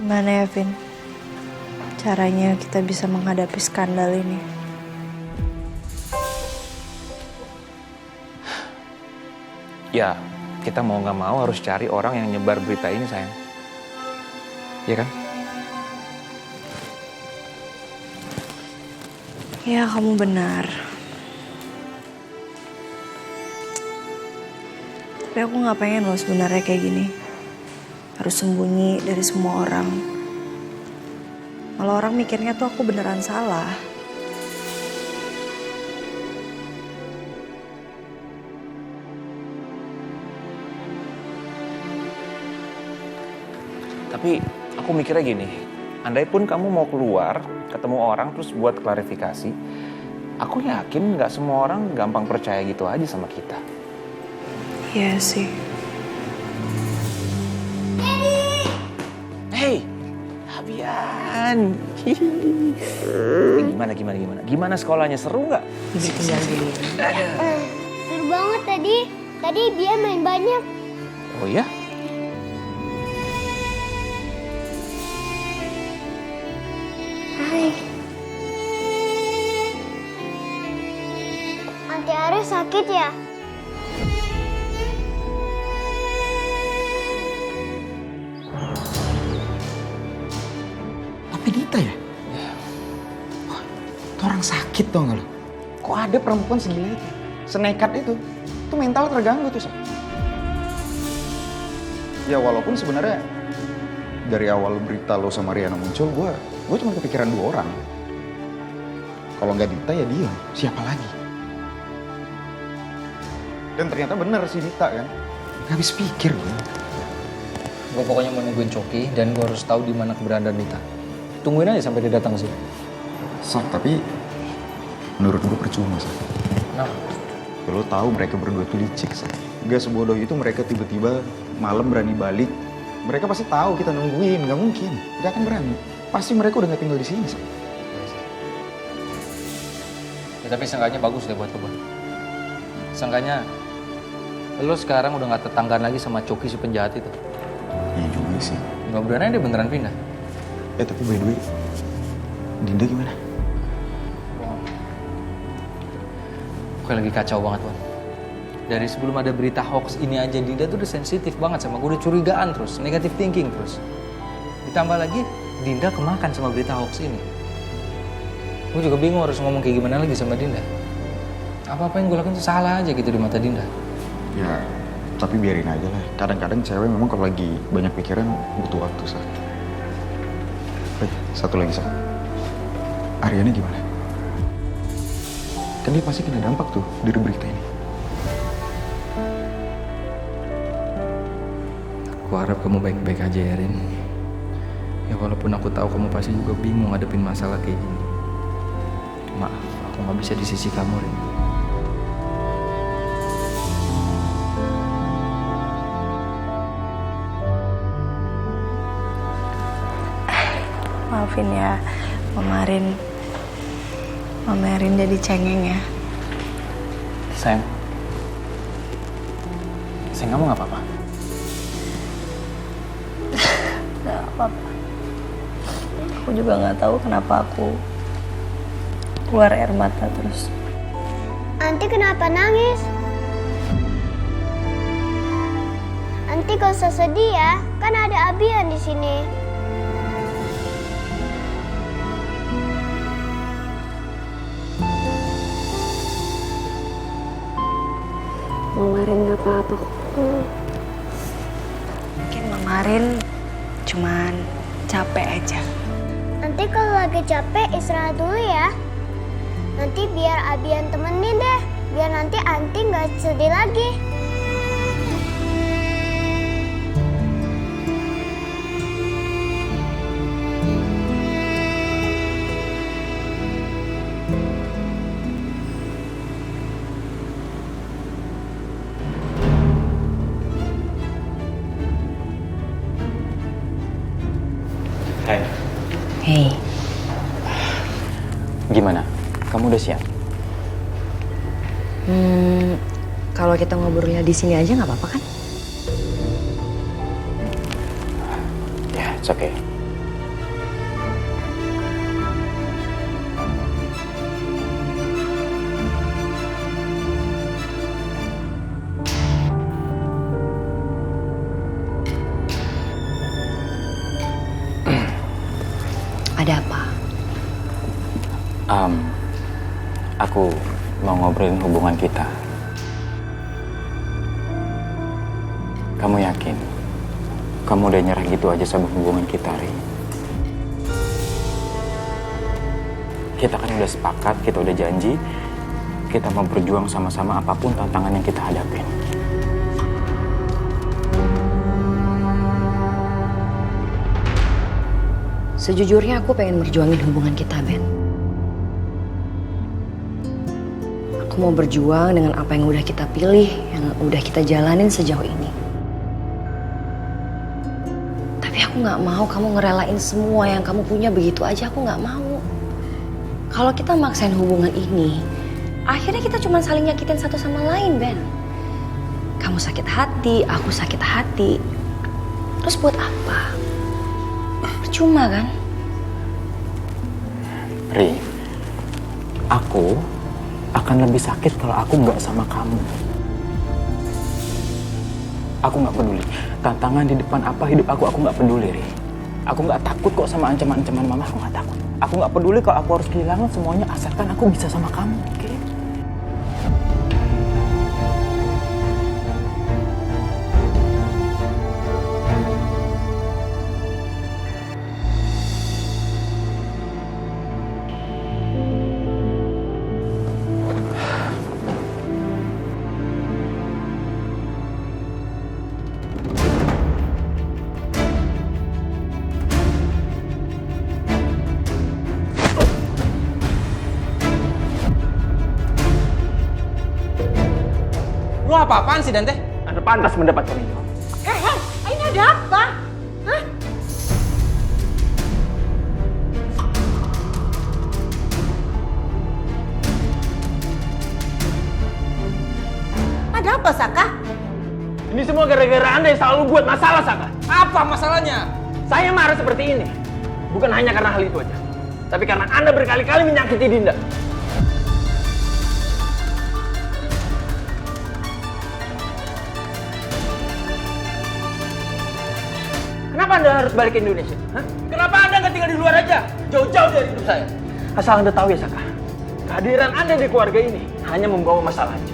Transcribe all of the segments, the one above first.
Gimana ya, Vin? Caranya kita bisa menghadapi skandal ini? Ya, kita mau nggak mau harus cari orang yang nyebar berita ini, sayang. Iya kan? Ya, kamu benar. Tapi aku nggak pengen loh sebenarnya kayak gini. Harus sembunyi dari semua orang. Malah orang mikirnya tuh aku beneran salah. Tapi aku mikirnya gini, andai pun kamu mau keluar, ketemu orang terus buat klarifikasi, aku yakin nggak semua orang gampang percaya gitu aja sama kita. Iya sih. Hey, Abian. Gimana sekolahnya, seru nggak? Tinggal dulu. Seru banget tadi. Tadi dia main banyak. Oh ya? Hai. Anti Aris sakit ya? Tapi Dita ya? Wah, itu orang sakit tau gak lo? Kok ada perempuan segila itu? Senekat itu? Itu mental terganggu tuh, Sa. Ya walaupun sebenarnya dari awal berita lo sama Riana muncul, gue cuma kepikiran 2 orang. Kalau nggak Dita ya dia, siapa lagi? Dan ternyata bener sih Dita kan? Gak habis pikir gue. Gue pokoknya mau nungguin Coki dan gue harus tahu di mana keberadaan Dita. Tungguin aja sampai dia datang sih. Sa, tapi menurut gue percuma, Sa. Nah, Lo tahu mereka berdua tuh licik, Sa. Gak sebodoh itu mereka tiba-tiba malam berani balik. Mereka pasti tahu kita nungguin, gak mungkin. Gak akan berani. Pasti mereka udah gak tinggal di sini, Sa. ya, tapi seenggaknya bagus deh buat lo, Bang. Seenggaknya lo sekarang udah gak tetanggaan lagi sama Coki si penjahat itu. Iya juga sih. Mudah-mudahan dia beneran pindah. Tapi by the way, Dinda gimana? Gue lagi kacau banget, Wan. Dari sebelum ada berita hoax ini aja, Dinda tuh udah sensitif banget sama gue. Udah curigaan terus, negative thinking terus. Ditambah lagi, Dinda kemakan sama berita hoax ini. Gue juga bingung harus ngomong kayak gimana lagi sama Dinda. Apa-apa yang gue lakukan tuh salah aja gitu di mata Dinda. Ya, tapi biarin aja lah. Kadang-kadang cewek memang kalau lagi banyak pikiran butuh waktu, Sa. Satu lagi, Sa. Ariana gimana? Kan dia pasti kena dampak tuh dari berita ini. Aku harap kamu baik-baik aja ya, Rin. Ya walaupun aku tahu kamu pasti juga bingung ngadepin masalah kayak gini. Maaf, aku gak bisa di sisi kamu, Rin. Maafin ya, Mama Rin jadi cengeng ya. Sayang, kamu nggak apa-apa? Gak apa-apa. Aku juga nggak tahu kenapa aku keluar air mata terus. Anti kenapa nangis? Anti gak usah sedih ya, kan ada Abian di sini. Mama Rin gak apa-apa kok. Mungkin Mama Rin cuman capek aja. Nanti kalau lagi capek istirahat dulu ya. Nanti biar Abian temenin deh, biar nanti Anti nggak sedih lagi. Hai. Hei, Gimana? Kamu udah siap? kalau kita ngobrolnya di sini aja nggak apa-apa kan? Ya, it's okay. Ada apa? Aku mau ngobrolin hubungan kita. Kamu yakin? Kamu udah nyerah gitu aja sama hubungan kita, Ri? Kita kan udah sepakat, kita udah janji, kita mau berjuang sama-sama apapun tantangan yang kita hadapin. Sejujurnya aku pengen berjuangin hubungan kita, Ben. Aku mau berjuang dengan apa yang udah kita pilih, yang udah kita jalanin sejauh ini. Tapi aku gak mau kamu ngerelain semua yang kamu punya begitu aja, aku gak mau. Kalau kita maksain hubungan ini, akhirnya kita cuma saling nyakitin satu sama lain, Ben. Kamu sakit hati, aku sakit hati. Terus buat apa? Percuma kan? Ri, aku akan lebih sakit kalau aku nggak sama kamu. Aku nggak peduli. Tantangan di depan apa hidup aku nggak peduli, Ri. Aku nggak takut kok sama ancaman-ancaman mama, aku nggak takut. Aku nggak peduli kalau aku harus kehilangan semuanya asalkan aku bisa sama kamu, oke? Lu apa-apaan sih, Dante? Anda pantas mendapatkan itu. Ini ada apa? Hah? Ada apa, Saka? Ini semua gara-gara Anda yang selalu buat masalah, Saka. Apa masalahnya? Saya marah seperti ini. Bukan hanya karena hal itu aja. Tapi karena Anda berkali-kali menyakiti Dinda. Kenapa Anda harus balik ke Indonesia? Hah? Kenapa Anda nggak tinggal di luar aja? Jauh-jauh dari hidup saya. Asal Anda tahu ya, Saka. Kehadiran Anda di keluarga ini hanya membawa masalah aja.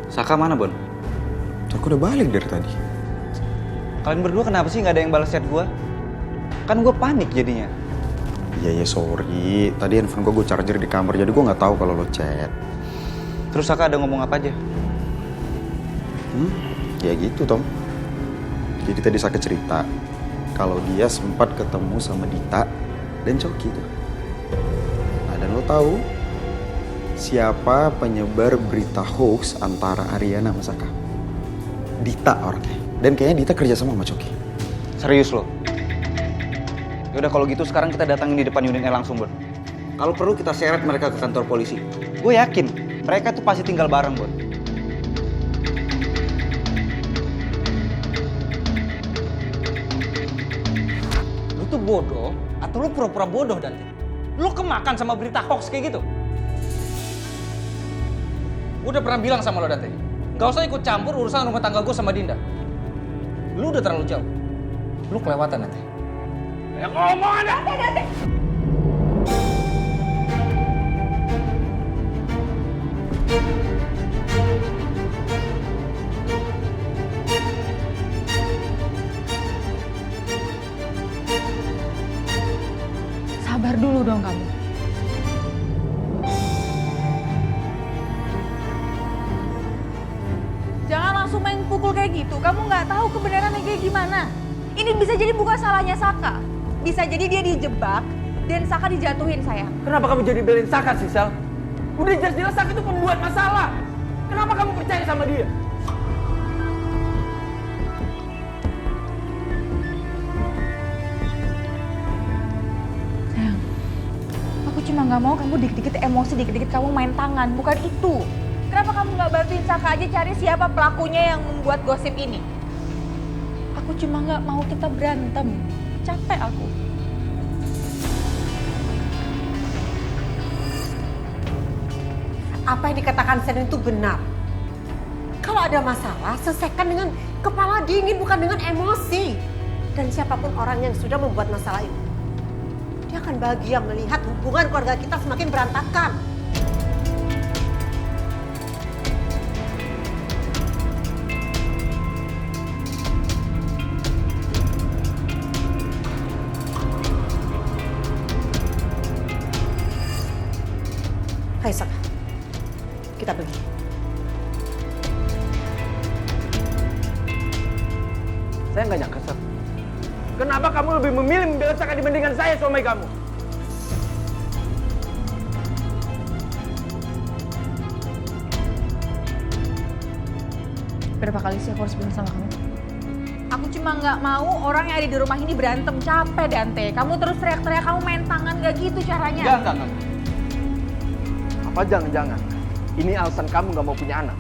Saka mana, Bon? Aku udah balik dari tadi. Kalian berdua kenapa sih nggak ada yang balas chat gue? Kan gue panik jadinya. Iya, sorry. Tadi handphone gue charger di kamar, jadi gue nggak tahu kalau lo chat. Terus Saka ada ngomong apa aja? Ya gitu, Tom. Jadi tadi Saka cerita kalau dia sempat ketemu sama Dita dan Coki tuh. Nah, dan lo tahu siapa penyebar berita hoax antara Ariana sama Saka? Dita orangnya. Dan kayaknya Dita kerja sama Coki. Serius lo? Yaudah kalau gitu sekarang kita datangin di depan unit langsung, Bon. Kalau perlu kita seret mereka ke kantor polisi. Gue yakin mereka tuh pasti tinggal bareng, Bon. Lu tuh bodoh atau lu pura-pura bodoh, Dante? Lu kemakan sama berita hoax kayak gitu? Gue udah pernah bilang sama lo, Dante. Gak usah ikut campur urusan rumah tangga gue sama Dinda. Lu udah terlalu jauh. Lu kelewatan, Dante. Ya ngomong Anda! Sabar dulu dong kamu. Jangan langsung main pukul kayak gitu. Kamu nggak tahu kebenarannya kayak gimana. Ini bisa jadi bukan salahnya Saka. Bisa jadi dia dijebak dan Saka dijatuhin, sayang. Kenapa kamu jadi belain Saka sih, Sal? Udah jelas-jelas Saka itu pembuat masalah. Kenapa kamu percaya sama dia? Sayang, aku cuma nggak mau kamu dikit-dikit emosi, dikit-dikit kamu main tangan. Bukan itu. Kenapa kamu nggak bantuin Saka aja cari siapa pelakunya yang membuat gosip ini? Aku cuma nggak mau kita berantem. Capek aku. apa yang dikatakan Sen itu benar. Kalau ada masalah, selesaikan dengan kepala dingin, bukan dengan emosi. Dan siapapun orang yang sudah membuat masalah itu, dia akan bahagia melihat hubungan keluarga kita semakin berantakan. Hai Saka, kita pergi. Saya nggak nyangka, Saka. Kenapa kamu lebih memilih membela Saka dibandingkan saya, suami kamu? Berapa kali sih aku harus bilang sama kamu? Aku cuma nggak mau orang yang ada di rumah ini berantem. Capek, Dante. Kamu terus teriak-teriak, kamu main tangan, gak gitu caranya. Enggak. Apa jangan-jangan ini alasan kamu nggak mau punya anak?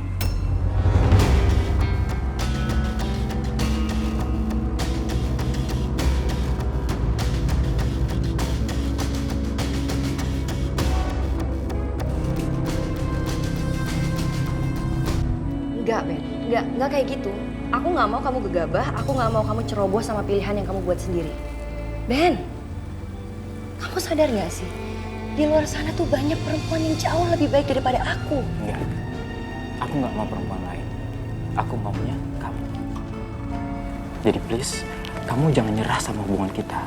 Enggak, Ben. Enggak kayak gitu. Aku nggak mau kamu gegabah, aku nggak mau kamu ceroboh sama pilihan yang kamu buat sendiri. Ben, kamu sadar nggak sih? Di luar sana tuh banyak perempuan yang jauh lebih baik daripada aku. Enggak. Aku nggak mau perempuan lain. Aku maunya kamu. Jadi please, kamu jangan nyerah sama hubungan kita.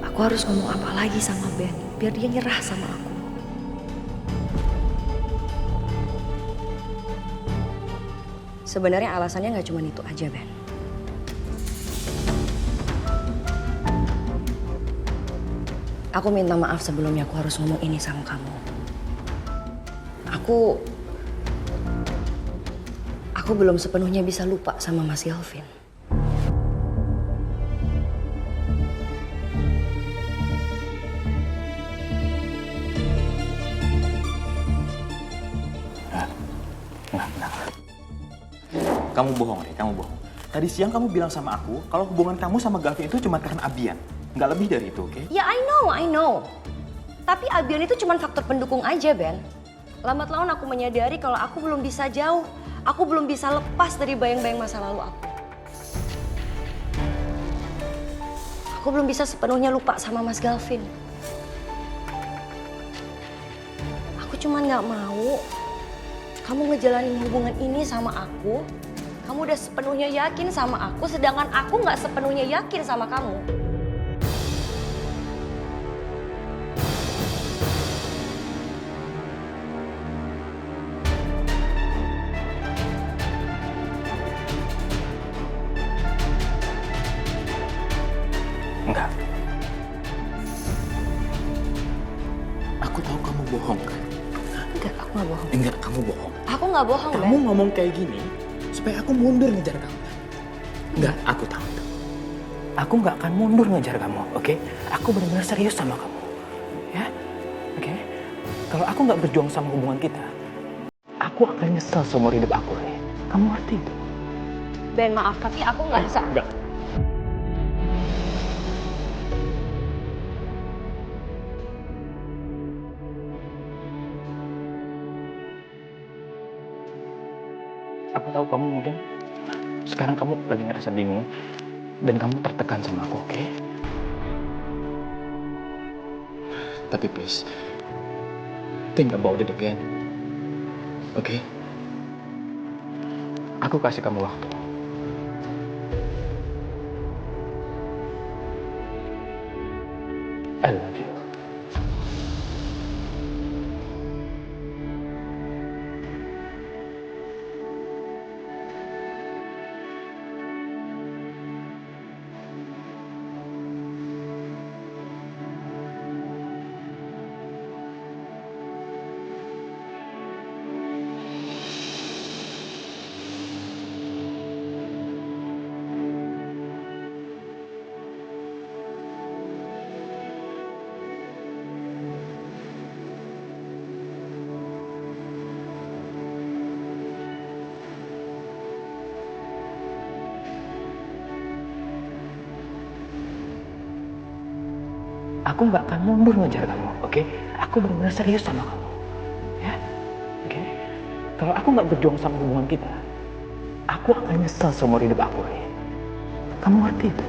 Aku harus ngomong apa lagi sama Ben biar dia nyerah sama aku. Sebenarnya alasannya nggak cuma itu aja, Ben. Aku minta maaf sebelumnya aku harus ngomong ini sama kamu. Aku belum sepenuhnya bisa lupa sama Mas Galvin. Enggak. Kamu bohong, Ri. Kamu bohong. Tadi siang kamu bilang sama aku kalau hubungan kamu sama Gavin itu cuma karena Abian. Nggak lebih dari itu, oke? Ya, I know. Tapi Abian itu cuma faktor pendukung aja, Ben. Lambat laun aku menyadari kalau aku belum bisa jauh. Aku belum bisa lepas dari bayang-bayang masa lalu aku. Aku belum bisa sepenuhnya lupa sama Mas Galvin. Aku cuma nggak mau kamu ngejalanin hubungan ini sama aku. Kamu udah sepenuhnya yakin sama aku, sedangkan aku nggak sepenuhnya yakin sama kamu. Enggak. Aku tahu kamu bohong kan? Enggak, aku nggak bohong. Enggak, kamu bohong. Aku nggak bohong, Ben. Kamu ngomong kayak gini supaya aku mundur ngejar kamu. Enggak, aku tahu. Aku nggak akan mundur ngejar kamu, oke? Aku benar-benar serius sama kamu, ya? Oke? Kalau aku nggak berjuang sama hubungan kita, aku akan nyesel seumur hidup aku, ya? Kamu ngerti itu? Ben, maaf, tapi aku nggak bisa. Enggak. Aku tahu kamu mungkin sekarang kamu lagi ngerasa bingung dan kamu tertekan sama aku, oke? Tapi please, think about it again, oke? Aku kasih kamu waktu. I love you. Aku nggak akan mundur ngejar kamu. oke? Aku benar-benar serius sama kamu, ya, oke? Kalau aku nggak berjuang sama hubungan kita, aku akan nyesel seumur hidup aku, Ray. Kamu ngerti itu?